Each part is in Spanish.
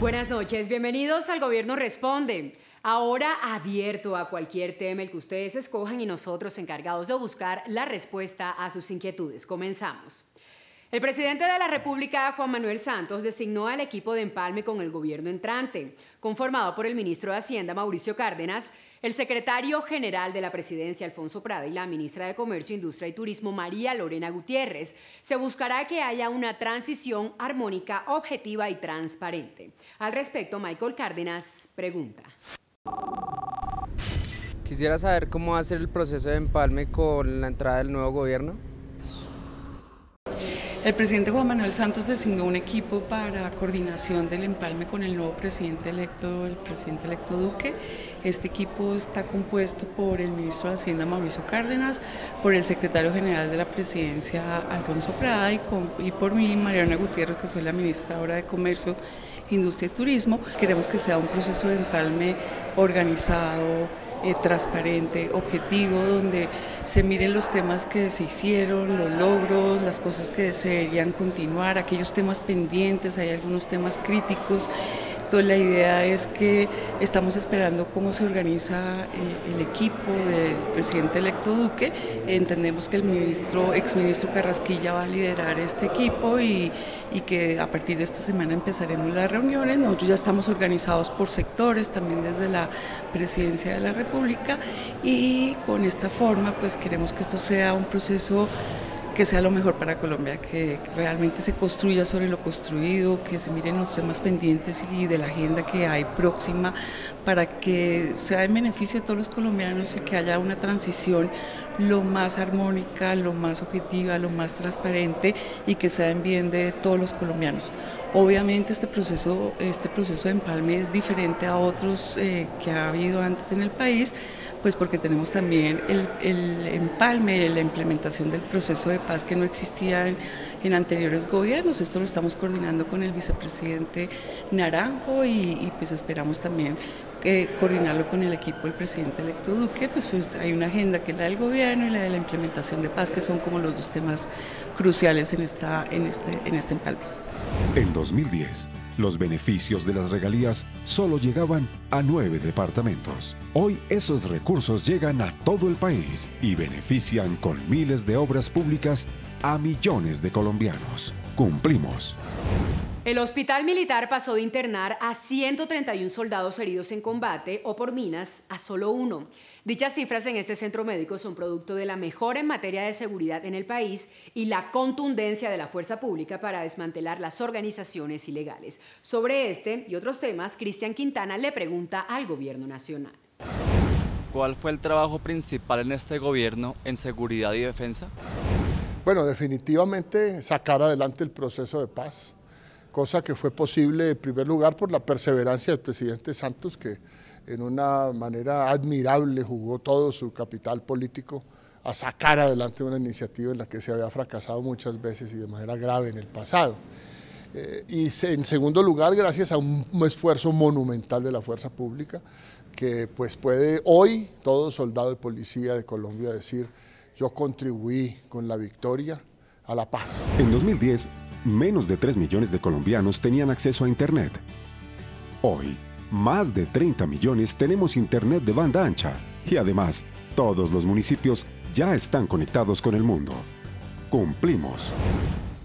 Buenas noches, bienvenidos al Gobierno Responde. Ahora abierto a cualquier tema el que ustedes escojan y nosotros encargados de buscar la respuesta a sus inquietudes. Comenzamos. El presidente de la República, Juan Manuel Santos, designó al equipo de empalme con el gobierno entrante, conformado por el ministro de Hacienda, Mauricio Cárdenas, el secretario general de la presidencia, Alfonso Prada, y la ministra de Comercio, Industria y Turismo, María Lorena Gutiérrez. Se buscará que haya una transición armónica, objetiva y transparente. Al respecto, Michael Cárdenas pregunta. Quisiera saber cómo va a ser el proceso de empalme con la entrada del nuevo gobierno. El presidente Juan Manuel Santos designó un equipo para coordinación del empalme con el nuevo presidente electo, el presidente electo Duque. Este equipo está compuesto por el ministro de Hacienda, Mauricio Cárdenas, por el secretario general de la presidencia, Alfonso Prada, y por mí, María Lorena Gutiérrez, que soy la ministra ahora de Comercio, Industria y Turismo. Queremos que sea un proceso de empalme organizado, transparente, objetivo, donde se miren los temas que se hicieron, los logros, las cosas que se deberían continuar, aquellos temas pendientes, hay algunos temas críticos. Entonces la idea es que estamos esperando cómo se organiza el equipo del presidente electo Duque. Entendemos que el exministro Carrasquilla va a liderar este equipo y que a partir de esta semana empezaremos las reuniones. Nosotros ya estamos organizados por sectores, también desde la Presidencia de la República, y con esta forma pues queremos que esto sea un proceso que sea lo mejor para Colombia, que realmente se construya sobre lo construido, que se miren los temas pendientes y de la agenda que hay próxima para que sea en beneficio de todos los colombianos y que haya una transición lo más armónica, lo más objetiva, lo más transparente y que sea en bien de todos los colombianos. Obviamente este proceso de empalme es diferente a otros que ha habido antes en el país, pues porque tenemos también el empalme, la implementación del proceso de paz que no existía en anteriores gobiernos. Esto lo estamos coordinando con el vicepresidente Naranjo y pues esperamos también coordinarlo con el equipo del presidente electo Duque. Pues hay una agenda que es la del gobierno y la de la implementación de paz, que son como los dos temas cruciales en este empalme. En 2010, los beneficios de las regalías solo llegaban a 9 departamentos. Hoy esos recursos llegan a todo el país y benefician con miles de obras públicas a millones de colombianos. Cumplimos. El Hospital Militar pasó de internar a 131 soldados heridos en combate o por minas a solo 1. Dichas cifras en este centro médico son producto de la mejora en materia de seguridad en el país y la contundencia de la fuerza pública para desmantelar las organizaciones ilegales. Sobre este y otros temas, Cristian Quintana le pregunta al Gobierno Nacional. ¿Cuál fue el trabajo principal en este gobierno en seguridad y defensa? Bueno, definitivamente sacar adelante el proceso de paz, cosa que fue posible en primer lugar por la perseverancia del presidente Santos, que en una manera admirable jugó todo su capital político a sacar adelante una iniciativa en la que se había fracasado muchas veces y de manera grave en el pasado. Y en segundo lugar, gracias a un esfuerzo monumental de la fuerza pública, que pues puede hoy todo soldado de policía de Colombia decir: yo contribuí con la victoria a la paz. En 2010, menos de 3 millones de colombianos tenían acceso a Internet. Hoy, más de 30 millones tenemos Internet de banda ancha y además, todos los municipios ya están conectados con el mundo. Cumplimos.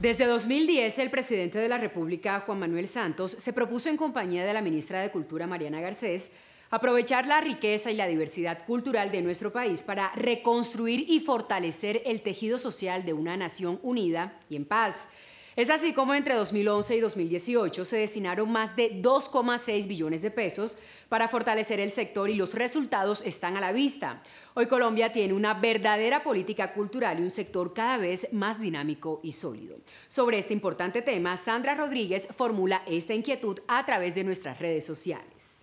Desde 2010, el presidente de la República, Juan Manuel Santos, se propuso en compañía de la ministra de Cultura, Mariana Garcés, aprovechar la riqueza y la diversidad cultural de nuestro país para reconstruir y fortalecer el tejido social de una nación unida y en paz. Es así como entre 2011 y 2018 se destinaron más de 2,6 billones de pesos para fortalecer el sector y los resultados están a la vista. Hoy Colombia tiene una verdadera política cultural y un sector cada vez más dinámico y sólido. Sobre este importante tema, Sandra Rodríguez formula esta inquietud a través de nuestras redes sociales.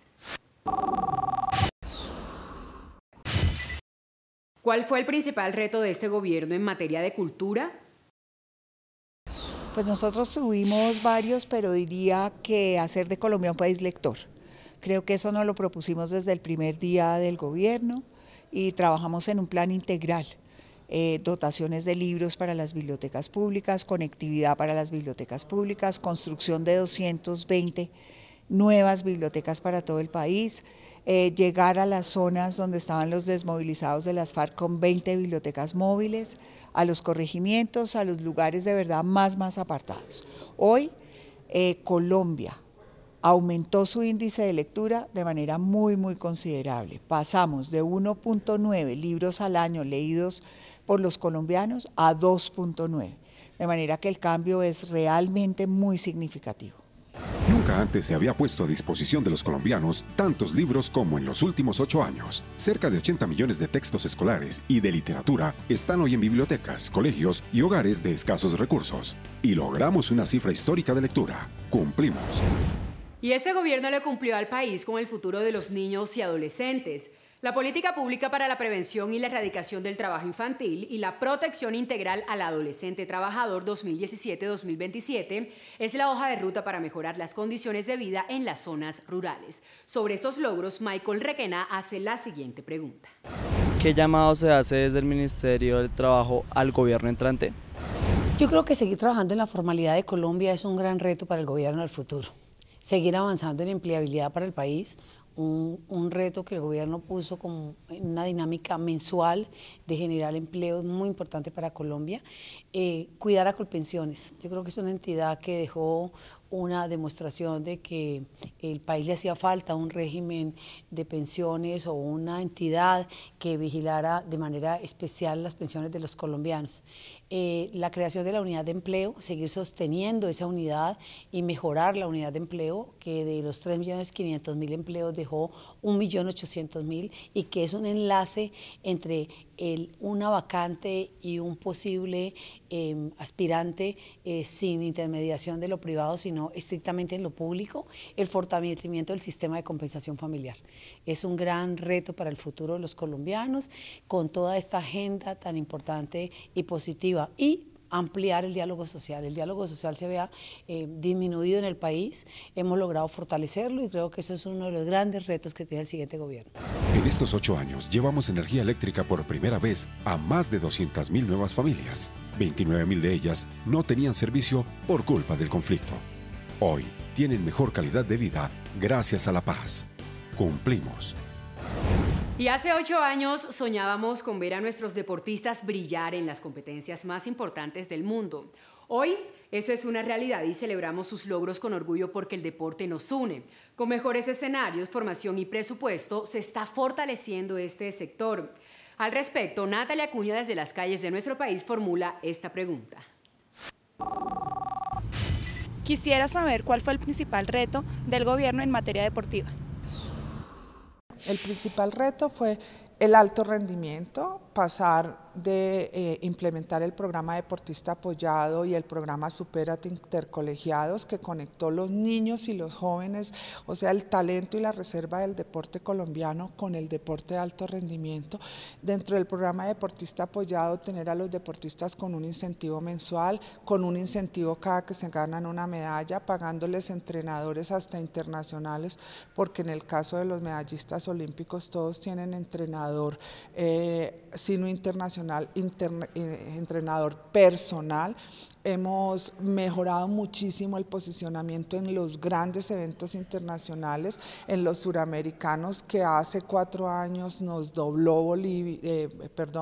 ¿Cuál fue el principal reto de este gobierno en materia de cultura? Pues nosotros tuvimos varios, pero diría que hacer de Colombia un país lector. Creo que eso nos lo propusimos desde el primer día del gobierno y trabajamos en un plan integral. Dotaciones de libros para las bibliotecas públicas, conectividad para las bibliotecas públicas, construcción de 220 nuevas bibliotecas para todo el país, llegar a las zonas donde estaban los desmovilizados de las FARC con 20 bibliotecas móviles, a los corregimientos, a los lugares de verdad más apartados. Hoy Colombia aumentó su índice de lectura de manera muy considerable. Pasamos de 1.9 libros al año leídos por los colombianos a 2.9, de manera que el cambio es realmente muy significativo. Nunca antes se había puesto a disposición de los colombianos tantos libros como en los últimos 8 años. Cerca de 80 millones de textos escolares y de literatura están hoy en bibliotecas, colegios y hogares de escasos recursos. Y logramos una cifra histórica de lectura. Cumplimos. Y este gobierno le cumplió al país con el futuro de los niños y adolescentes. La política pública para la prevención y la erradicación del trabajo infantil y la protección integral al adolescente trabajador 2017-2027 es la hoja de ruta para mejorar las condiciones de vida en las zonas rurales. Sobre estos logros, Michael Requena hace la siguiente pregunta. ¿Qué llamado se hace desde el Ministerio del Trabajo al gobierno entrante? Yo creo que seguir trabajando en la formalidad de Colombia es un gran reto para el gobierno del futuro. Seguir avanzando en empleabilidad para el país, un reto que el gobierno puso como una dinámica mensual de generar empleo muy importante para Colombia. Cuidar a Colpensiones, yo creo que es una entidad que dejó una demostración de que el país le hacía falta un régimen de pensiones o una entidad que vigilara de manera especial las pensiones de los colombianos. La creación de la unidad de empleo, seguir sosteniendo esa unidad y mejorar la unidad de empleo, que de los 3.500.000 empleos dejó 1.800.000 y que es un enlace entre una vacante y un posible aspirante sin intermediación de lo privado, sino estrictamente en lo público, el fortalecimiento del sistema de compensación familiar. Es un gran reto para el futuro de los colombianos, con toda esta agenda tan importante y positiva, y ampliar el diálogo social. El diálogo social se vea disminuido en el país, hemos logrado fortalecerlo y creo que eso es uno de los grandes retos que tiene el siguiente gobierno. En estos 8 años llevamos energía eléctrica por primera vez a más de 200.000 nuevas familias. 29.000 de ellas no tenían servicio por culpa del conflicto. Hoy tienen mejor calidad de vida gracias a la paz. Cumplimos. Y hace 8 años soñábamos con ver a nuestros deportistas brillar en las competencias más importantes del mundo. Hoy eso es una realidad y celebramos sus logros con orgullo porque el deporte nos une. Con mejores escenarios, formación y presupuesto se está fortaleciendo este sector. Al respecto, Natalia Acuña desde las calles de nuestro país formula esta pregunta. Quisiera saber cuál fue el principal reto del gobierno en materia deportiva. El principal reto fue el alto rendimiento, pasar de implementar el programa Deportista Apoyado y el programa Supérate Intercolegiados, que conectó los niños y los jóvenes, o sea, el talento y la reserva del deporte colombiano con el deporte de alto rendimiento. Dentro del programa Deportista Apoyado, tener a los deportistas con un incentivo mensual, con un incentivo cada que se ganan una medalla, pagándoles entrenadores hasta internacionales, porque en el caso de los medallistas olímpicos todos tienen entrenador, sino internacional, entrenador personal. Hemos mejorado muchísimo el posicionamiento en los grandes eventos internacionales, en los suramericanos, que hace 4 años nos dobló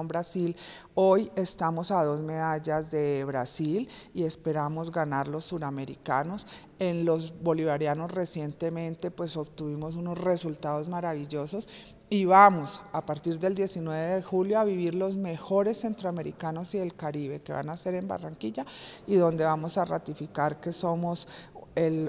Brasil. Hoy estamos a 2 medallas de Brasil y esperamos ganar los suramericanos. En los bolivarianos recientemente pues obtuvimos unos resultados maravillosos. Y vamos, a partir del 19 de julio, a vivir los mejores centroamericanos y del Caribe, que van a ser en Barranquilla, y donde vamos a ratificar que somos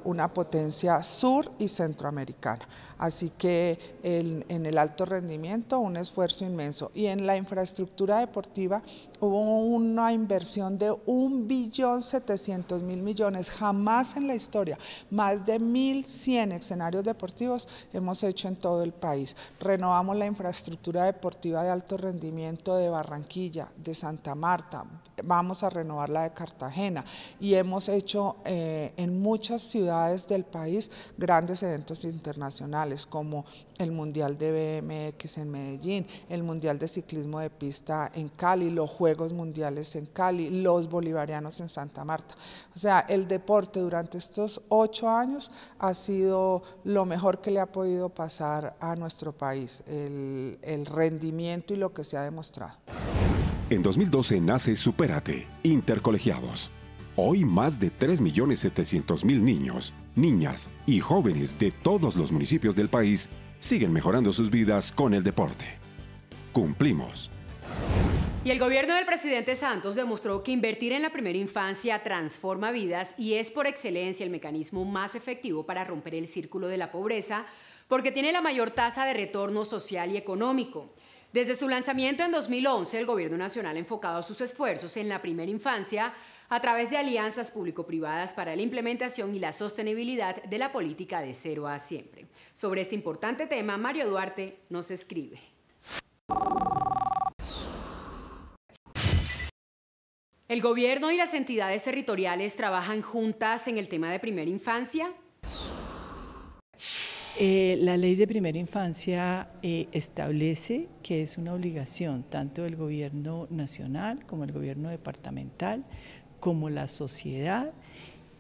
una potencia sur y centroamericana. Así que en el alto rendimiento un esfuerzo inmenso. Y en la infraestructura deportiva hubo una inversión de 1.700.000 millones, jamás en la historia. Más de 1.100 escenarios deportivos hemos hecho en todo el país. Renovamos la infraestructura deportiva de alto rendimiento de Barranquilla, de Santa Marta, vamos a renovar la de Cartagena, y hemos hecho en muchas muchas ciudades del país grandes eventos internacionales como el Mundial de BMX en Medellín, el Mundial de Ciclismo de Pista en Cali, los Juegos Mundiales en Cali, los Bolivarianos en Santa Marta. O sea, el deporte durante estos 8 años ha sido lo mejor que le ha podido pasar a nuestro país, el rendimiento y lo que se ha demostrado. En 2012 nace Supérate, Intercolegiados. Hoy más de 3.700.000 niños, niñas y jóvenes de todos los municipios del país siguen mejorando sus vidas con el deporte. Cumplimos. Y el gobierno del presidente Santos demostró que invertir en la primera infancia transforma vidas y es por excelencia el mecanismo más efectivo para romper el círculo de la pobreza, porque tiene la mayor tasa de retorno social y económico. Desde su lanzamiento en 2011, el Gobierno Nacional ha enfocado sus esfuerzos en la primera infancia a través de alianzas público-privadas para la implementación y la sostenibilidad de la política de 0 a siempre. Sobre este importante tema, Mario Duarte nos escribe. ¿El gobierno y las entidades territoriales trabajan juntas en el tema de primera infancia? La ley de primera infancia establece que es una obligación tanto del gobierno nacional como el gobierno departamental, como la sociedad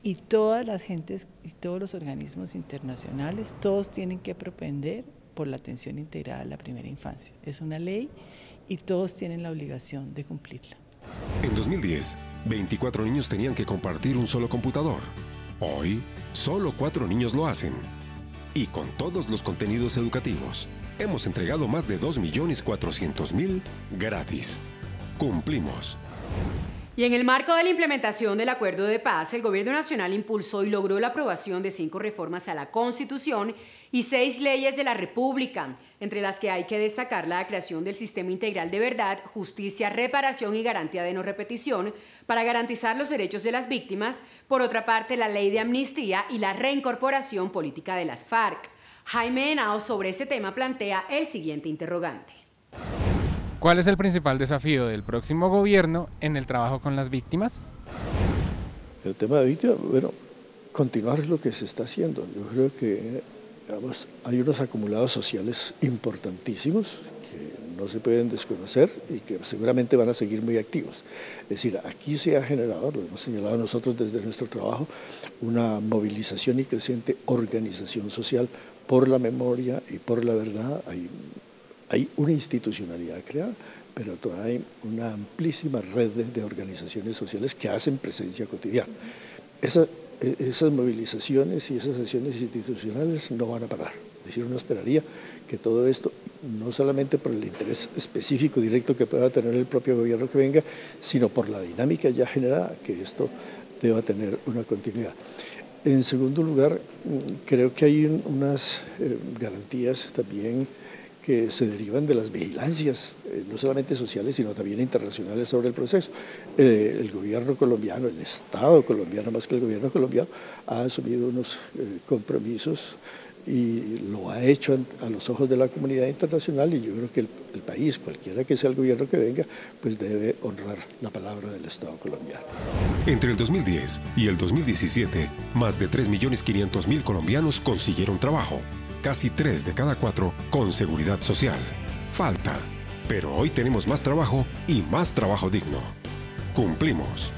y todas las gentes y todos los organismos internacionales, todos tienen que propender por la atención integral a la primera infancia. Es una ley y todos tienen la obligación de cumplirla. En 2010, 24 niños tenían que compartir un solo computador. Hoy, solo 4 niños lo hacen. Y con todos los contenidos educativos, hemos entregado más de 2.400.000 gratis. Cumplimos. Y en el marco de la implementación del Acuerdo de Paz, el Gobierno Nacional impulsó y logró la aprobación de 5 reformas a la Constitución y 6 leyes de la República, entre las que hay que destacar la creación del Sistema Integral de Verdad, Justicia, Reparación y Garantía de No Repetición para garantizar los derechos de las víctimas, por otra parte la Ley de Amnistía y la reincorporación política de las FARC. Jaime Henao sobre este tema plantea el siguiente interrogante. ¿Cuál es el principal desafío del próximo gobierno en el trabajo con las víctimas? El tema de víctimas, bueno, continuar lo que se está haciendo. Yo creo que hay unos acumulados sociales importantísimos que no se pueden desconocer y que seguramente van a seguir muy activos. Es decir, aquí se ha generado, lo hemos señalado nosotros desde nuestro trabajo, una movilización y creciente organización social por la memoria y por la verdad. Hay una institucionalidad creada, pero todavía hay una amplísima red de organizaciones sociales que hacen presencia cotidiana. Esas movilizaciones y esas acciones institucionales no van a parar. Es decir, uno esperaría que todo esto, no solamente por el interés específico directo que pueda tener el propio gobierno que venga, sino por la dinámica ya generada, que esto deba tener una continuidad. En segundo lugar, creo que hay unas garantías también que se derivan de las vigilancias, no solamente sociales, sino también internacionales sobre el proceso. El gobierno colombiano, el Estado colombiano, más que el gobierno colombiano, ha asumido unos compromisos y lo ha hecho a los ojos de la comunidad internacional, y yo creo que el país, cualquiera que sea el gobierno que venga, pues debe honrar la palabra del Estado colombiano. Entre el 2010 y el 2017, más de 3.500.000 colombianos consiguieron trabajo. Casi 3 de cada 4 con seguridad social. Falta, pero hoy tenemos más trabajo y más trabajo digno. Cumplimos.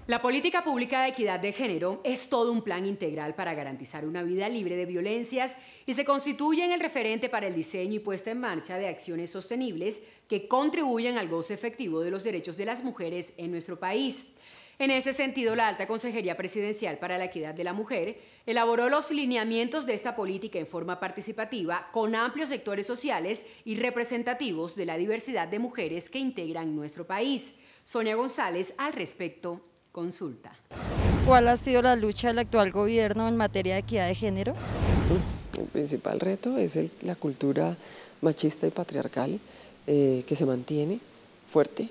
La política pública de equidad de género es todo un plan integral para garantizar una vida libre de violencias y se constituye en el referente para el diseño y puesta en marcha de acciones sostenibles que contribuyan al goce efectivo de los derechos de las mujeres en nuestro país. En ese sentido, la Alta Consejería Presidencial para la Equidad de la Mujer elaboró los lineamientos de esta política en forma participativa con amplios sectores sociales y representativos de la diversidad de mujeres que integran nuestro país. Sonia González, al respecto, consulta. ¿Cuál ha sido la lucha del actual gobierno en materia de equidad de género? El principal reto es la cultura machista y patriarcal que se mantiene fuerte.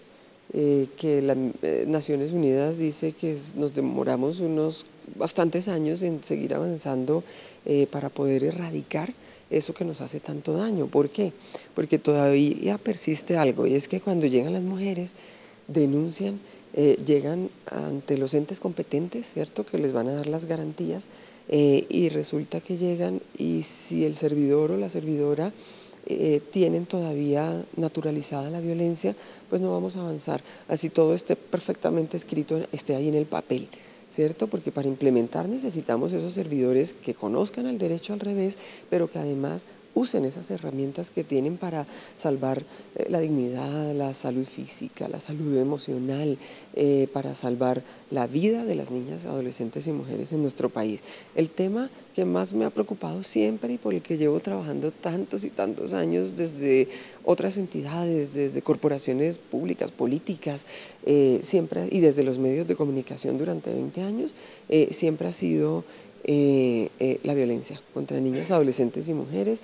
Que las Naciones Unidas dice que nos demoramos unos bastantes años en seguir avanzando para poder erradicar eso que nos hace tanto daño. ¿Por qué? Porque todavía persiste algo, y es que cuando llegan las mujeres denuncian llegan ante los entes competentes, ¿cierto?, que les van a dar las garantías, y resulta que llegan y si el servidor o la servidora tienen todavía naturalizada la violencia, pues no vamos a avanzar. Así todo esté perfectamente escrito, esté ahí en el papel, ¿cierto? Porque para implementar necesitamos esos servidores que conozcan el derecho al revés, pero que además usen esas herramientas que tienen para salvar la dignidad, la salud física, la salud emocional, para salvar la vida de las niñas, adolescentes y mujeres en nuestro país. El tema que más me ha preocupado siempre y por el que llevo trabajando tantos y tantos años desde otras entidades, desde corporaciones públicas, políticas, siempre, y desde los medios de comunicación durante 20 años, siempre ha sido la violencia contra niñas, adolescentes y mujeres,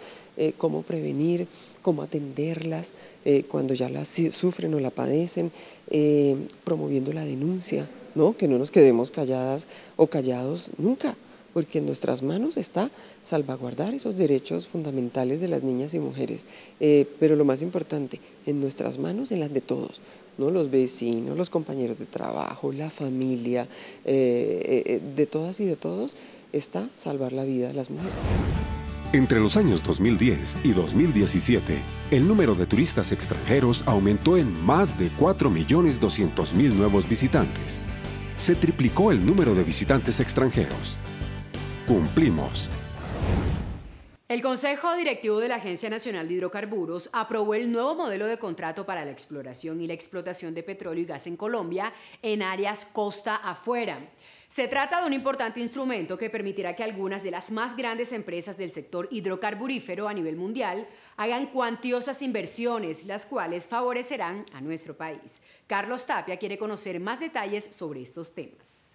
cómo prevenir, cómo atenderlas cuando ya las sufren o la padecen, promoviendo la denuncia, ¿no? Que no nos quedemos calladas o callados nunca, porque en nuestras manos está salvaguardar esos derechos fundamentales de las niñas y mujeres, pero lo más importante, en nuestras manos, en las de todos, ¿no? Los vecinos, los compañeros de trabajo, la familia, de todas y de todos, está salvar la vida de las mujeres. Entre los años 2010 y 2017, el número de turistas extranjeros aumentó en más de 4.200.000 nuevos visitantes. Se triplicó el número de visitantes extranjeros. Cumplimos. El Consejo Directivo de la Agencia Nacional de Hidrocarburos aprobó el nuevo modelo de contrato para la exploración y la explotación de petróleo y gas en Colombia en áreas costa afuera. Se trata de un importante instrumento que permitirá que algunas de las más grandes empresas del sector hidrocarburífero a nivel mundial hagan cuantiosas inversiones, las cuales favorecerán a nuestro país. Carlos Tapia quiere conocer más detalles sobre estos temas.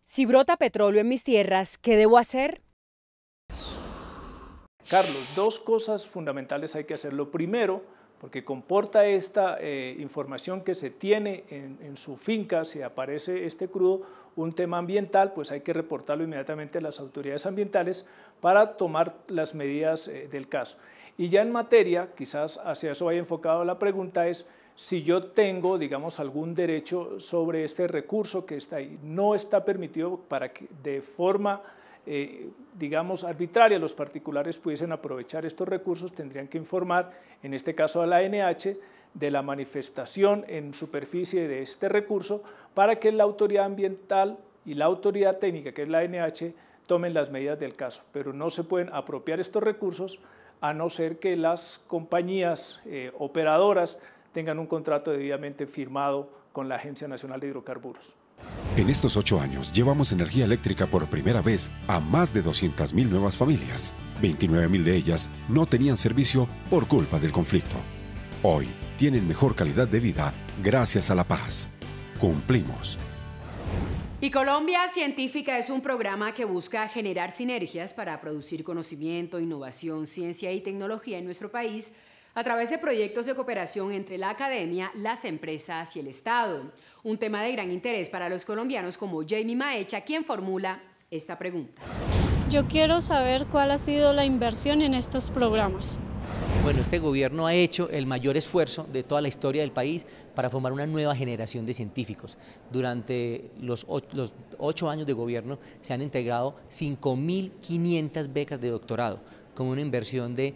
Si brota petróleo en mis tierras, ¿qué debo hacer? Carlos, dos cosas fundamentales hay que hacer. Lo primero, porque comporta esta información que se tiene en su finca, si aparece este crudo, un tema ambiental, pues hay que reportarlo inmediatamente a las autoridades ambientales para tomar las medidas del caso. Y ya en materia, quizás hacia eso vaya enfocado la pregunta, es si yo tengo, digamos, algún derecho sobre este recurso que está ahí. No está permitido para que de forma digamos, arbitraria, los particulares pudiesen aprovechar estos recursos, tendrían que informar, en este caso a la ANH, de la manifestación en superficie de este recurso para que la autoridad ambiental y la autoridad técnica, que es la ANH, tomen las medidas del caso. Pero no se pueden apropiar estos recursos a no ser que las compañías operadoras tengan un contrato debidamente firmado con la Agencia Nacional de Hidrocarburos. En estos 8 años llevamos energía eléctrica por primera vez a más de 200.000 nuevas familias. 29.000 de ellas no tenían servicio por culpa del conflicto. Hoy tienen mejor calidad de vida gracias a la paz. Cumplimos. Y Colombia Científica es un programa que busca generar sinergias para producir conocimiento, innovación, ciencia y tecnología en nuestro país a través de proyectos de cooperación entre la academia, las empresas y el Estado. Un tema de gran interés para los colombianos como Jamie Maecha, quien formula esta pregunta. Yo quiero saber cuál ha sido la inversión en estos programas. Bueno, este gobierno ha hecho el mayor esfuerzo de toda la historia del país para formar una nueva generación de científicos. Durante los 8 años de gobierno se han integrado 5.500 becas de doctorado, con una inversión de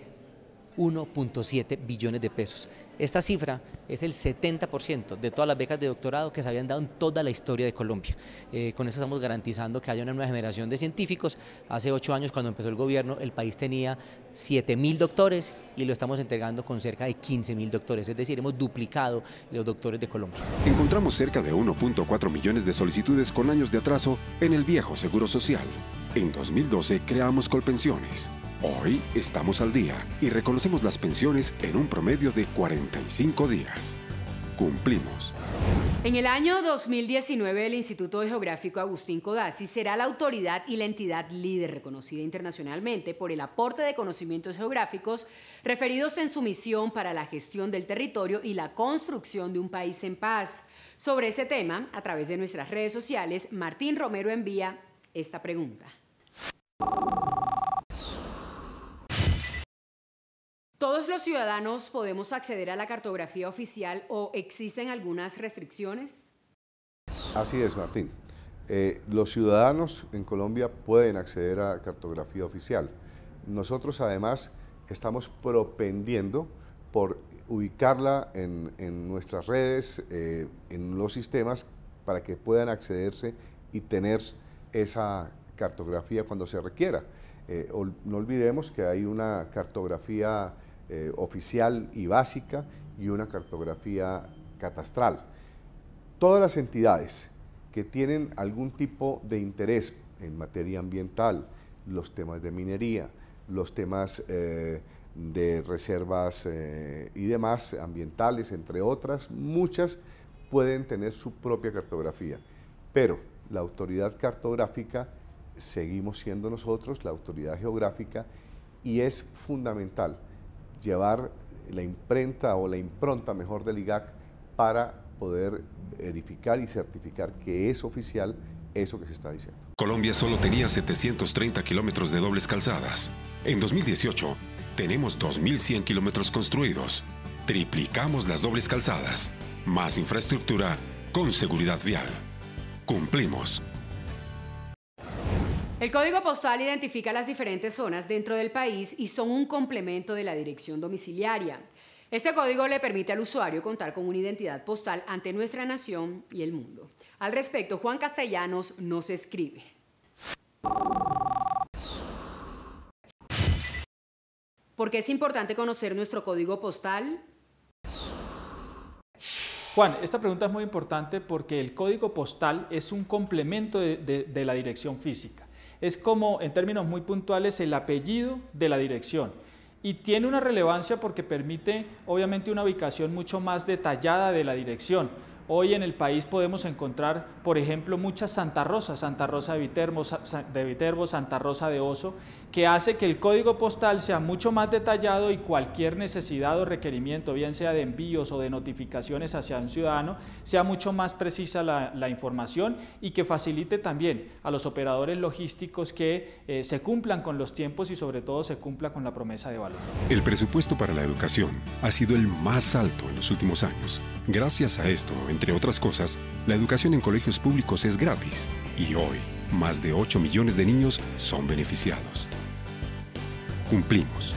1.7 billones de pesos. Esta cifra es el 70% de todas las becas de doctorado que se habían dado en toda la historia de Colombia. Con eso estamos garantizando que haya una nueva generación de científicos. Hace 8 años, cuando empezó el gobierno, el país tenía 7.000 doctores y lo estamos entregando con cerca de 15.000 doctores, es decir, hemos duplicado los doctores de Colombia. Encontramos cerca de 1.4 millones de solicitudes con años de atraso en el viejo Seguro Social. En 2012 creamos Colpensiones. Hoy estamos al día y reconocemos las pensiones en un promedio de 45 días. Cumplimos. En el año 2019, el Instituto Geográfico Agustín Codazzi será la autoridad y la entidad líder reconocida internacionalmente por el aporte de conocimientos geográficos referidos en su misión para la gestión del territorio y la construcción de un país en paz. Sobre ese tema, a través de nuestras redes sociales, Martín Romero envía esta pregunta. ¿Todos los ciudadanos podemos acceder a la cartografía oficial o existen algunas restricciones? Así es, Martín. Los ciudadanos en Colombia pueden acceder a cartografía oficial. Nosotros además estamos propendiendo por ubicarla en nuestras redes, en los sistemas, para que puedan accederse y tener esa cartografía cuando se requiera. No olvidemos que hay una cartografía oficial y básica y una cartografía catastral. Todas las entidades que tienen algún tipo de interés en materia ambiental, los temas de minería, los temas de reservas y demás, ambientales, entre otras, muchas pueden tener su propia cartografía, pero la autoridad cartográfica seguimos siendo nosotros, la autoridad geográfica, y es fundamental llevar la imprenta o la impronta mejor del IGAC para poder verificar y certificar que es oficial eso que se está diciendo. Colombia solo tenía 730 kilómetros de dobles calzadas. En 2018 tenemos 2.100 kilómetros construidos. Triplicamos las dobles calzadas. Más infraestructura con seguridad vial. Cumplimos. El código postal identifica las diferentes zonas dentro del país y son un complemento de la dirección domiciliaria. Este código le permite al usuario contar con una identidad postal ante nuestra nación y el mundo. Al respecto, Juan Castellanos nos escribe. ¿Por qué es importante conocer nuestro código postal? Juan, esta pregunta es muy importante porque el código postal es un complemento de la dirección física. Es como, en términos muy puntuales, el apellido de la dirección. Y tiene una relevancia porque permite, obviamente, una ubicación mucho más detallada de la dirección. Hoy en el país podemos encontrar, por ejemplo, muchas Santa Rosa de Viterbo, Santa Rosa de Oso, que hace que el código postal sea mucho más detallado y cualquier necesidad o requerimiento, bien sea de envíos o de notificaciones hacia un ciudadano, sea mucho más precisa la información y que facilite también a los operadores logísticos que se cumplan con los tiempos y sobre todo se cumpla con la promesa de valor. El presupuesto para la educación ha sido el más alto en los últimos años. Gracias a esto, entre otras cosas, la educación en colegios públicos es gratis y hoy más de 8 millones de niños son beneficiados. Cumplimos.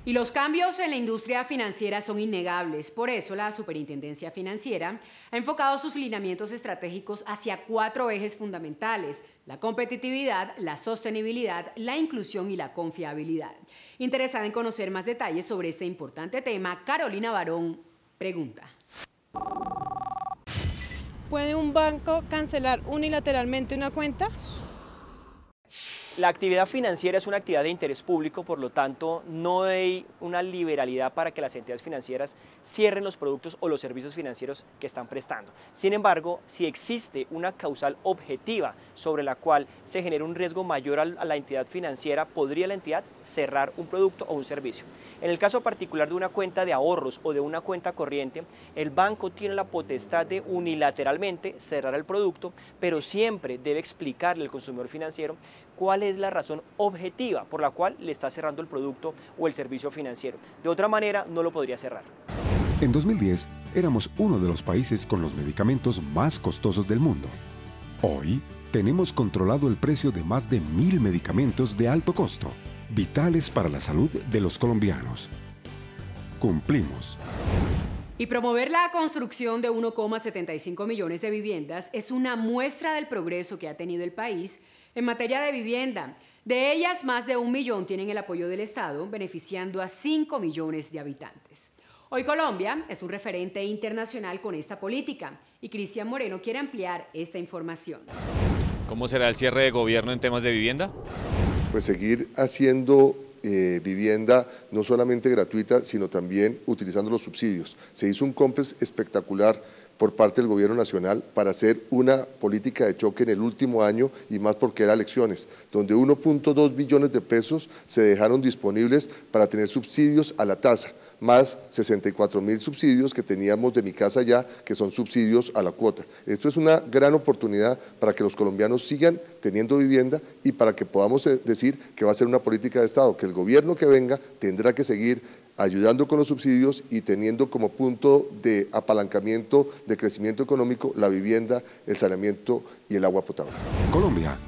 Y los cambios en la industria financiera son innegables. Por eso la Superintendencia Financiera ha enfocado sus lineamientos estratégicos hacia 4 ejes fundamentales: la competitividad, la sostenibilidad, la inclusión y la confiabilidad. Interesada en conocer más detalles sobre este importante tema, Carolina Barón pregunta. ¿Puede un banco cancelar unilateralmente una cuenta? La actividad financiera es una actividad de interés público, por lo tanto no hay una liberalidad para que las entidades financieras cierren los productos o los servicios financieros que están prestando. Sin embargo, si existe una causal objetiva sobre la cual se genera un riesgo mayor a la entidad financiera, podría la entidad cerrar un producto o un servicio. En el caso particular de una cuenta de ahorros o de una cuenta corriente, el banco tiene la potestad de unilateralmente cerrar el producto, pero siempre debe explicarle al consumidor financiero cuál es la razón objetiva por la cual le está cerrando el producto o el servicio financiero. De otra manera, no lo podría cerrar. En 2010, éramos uno de los países con los medicamentos más costosos del mundo. Hoy, tenemos controlado el precio de más de 1.000 medicamentos de alto costo, vitales para la salud de los colombianos. Cumplimos. Y promover la construcción de 1,75 millones de viviendas es una muestra del progreso que ha tenido el país en materia de vivienda. De ellas, más de 1 millón tienen el apoyo del Estado, beneficiando a 5 millones de habitantes. Hoy Colombia es un referente internacional con esta política y Cristian Moreno quiere ampliar esta información. ¿Cómo será el cierre de gobierno en temas de vivienda? Pues seguir haciendo vivienda no solamente gratuita, sino también utilizando los subsidios. Se hizo un COMPES espectacular por parte del Gobierno Nacional para hacer una política de choque en el último año y más porque eran elecciones, donde 1.2 billones de pesos se dejaron disponibles para tener subsidios a la tasa, más 64.000 subsidios que teníamos de Mi Casa Ya, que son subsidios a la cuota. Esto es una gran oportunidad para que los colombianos sigan teniendo vivienda y para que podamos decir que va a ser una política de Estado, que el gobierno que venga tendrá que seguir ayudando con los subsidios y teniendo como punto de apalancamiento de crecimiento económico la vivienda, el saneamiento y el agua potable. Colombia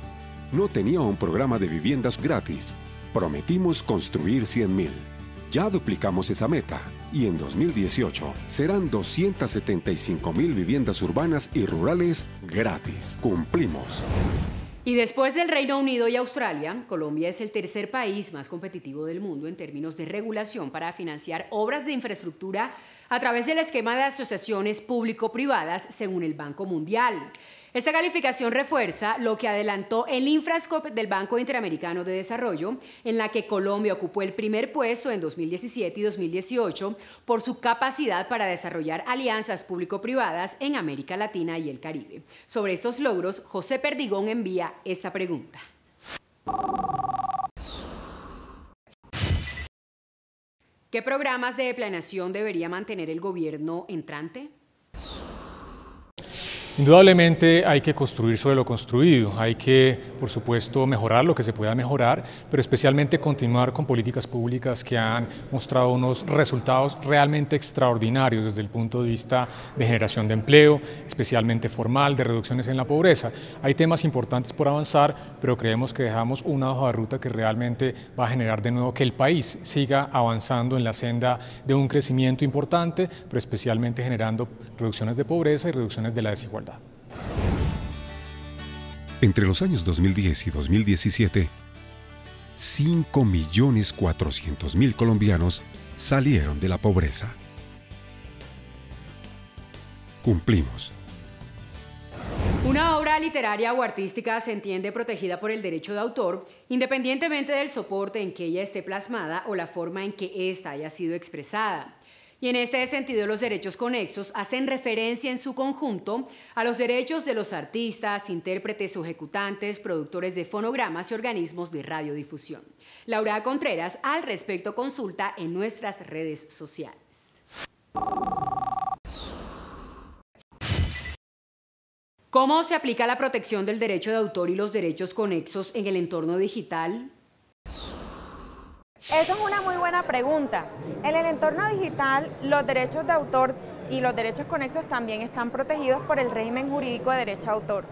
no tenía un programa de viviendas gratis. Prometimos construir 100.000. Ya duplicamos esa meta y en 2018 serán 275.000 viviendas urbanas y rurales gratis. Cumplimos. Y después del Reino Unido y Australia, Colombia es el tercer país más competitivo del mundo en términos de regulación para financiar obras de infraestructura a través del esquema de asociaciones público-privadas según el Banco Mundial. Esta calificación refuerza lo que adelantó el Infrascope del Banco Interamericano de Desarrollo, en la que Colombia ocupó el primer puesto en 2017 y 2018 por su capacidad para desarrollar alianzas público-privadas en América Latina y el Caribe. Sobre estos logros, José Perdigón envía esta pregunta. ¿Qué programas de planeación debería mantener el gobierno entrante? Indudablemente hay que construir sobre lo construido, hay que, por supuesto, mejorar lo que se pueda mejorar, pero especialmente continuar con políticas públicas que han mostrado unos resultados realmente extraordinarios desde el punto de vista de generación de empleo, especialmente formal, de reducciones en la pobreza. Hay temas importantes por avanzar, pero creemos que dejamos una hoja de ruta que realmente va a generar de nuevo que el país siga avanzando en la senda de un crecimiento importante, pero especialmente generando reducciones de pobreza y reducciones de la desigualdad. Entre los años 2010 y 2017, 5.400.000 colombianos salieron de la pobreza. Cumplimos. Una obra literaria o artística se entiende protegida por el derecho de autor, independientemente del soporte en que ella esté plasmada o la forma en que ésta haya sido expresada. Y en este sentido, los derechos conexos hacen referencia en su conjunto a los derechos de los artistas, intérpretes o ejecutantes, productores de fonogramas y organismos de radiodifusión. Laura Contreras, al respecto, consulta en nuestras redes sociales. ¿Cómo se aplica la protección del derecho de autor y los derechos conexos en el entorno digital? Esa es una muy buena pregunta. En el entorno digital, los derechos de autor y los derechos conexos también están protegidos por el régimen jurídico de derecho de autor.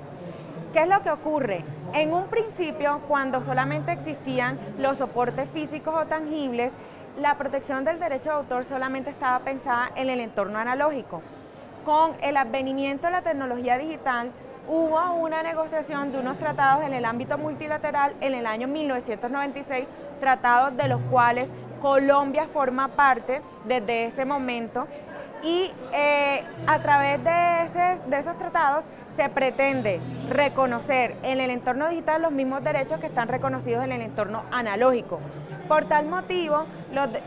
¿Qué es lo que ocurre? En un principio, cuando solamente existían los soportes físicos o tangibles, la protección del derecho de autor solamente estaba pensada en el entorno analógico. Con el advenimiento de la tecnología digital, hubo una negociación de unos tratados en el ámbito multilateral en el año 1996, tratados de los cuales Colombia forma parte desde ese momento y a través de esos tratados se pretende reconocer en el entorno digital los mismos derechos que están reconocidos en el entorno analógico. Por tal motivo,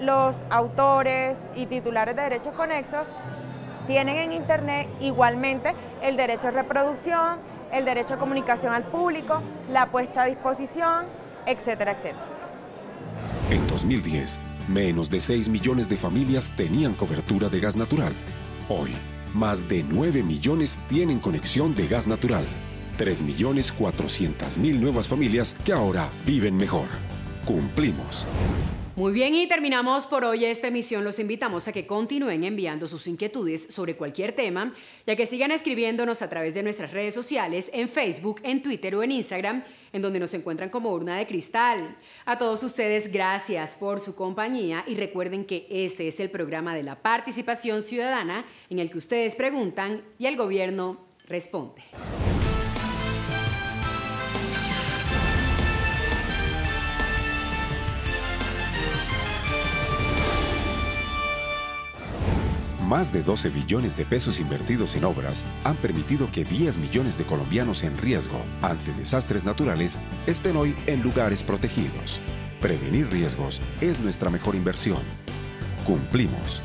los autores y titulares de derechos conexos tienen en Internet igualmente el derecho a reproducción, el derecho a comunicación al público, la puesta a disposición, etcétera, etcétera. En 2010, menos de 6 millones de familias tenían cobertura de gas natural. Hoy, más de 9 millones tienen conexión de gas natural. 3.400.000 nuevas familias que ahora viven mejor. Cumplimos. Muy bien, y terminamos por hoy esta emisión. Los invitamos a que continúen enviando sus inquietudes sobre cualquier tema y a que sigan escribiéndonos a través de nuestras redes sociales, en Facebook, en Twitter o en Instagram, en donde nos encuentran como Urna de Cristal. A todos ustedes, gracias por su compañía y recuerden que este es el programa de la participación ciudadana en el que ustedes preguntan y el gobierno responde. Más de 12 billones de pesos invertidos en obras han permitido que 10 millones de colombianos en riesgo ante desastres naturales estén hoy en lugares protegidos. Prevenir riesgos es nuestra mejor inversión. Cumplimos.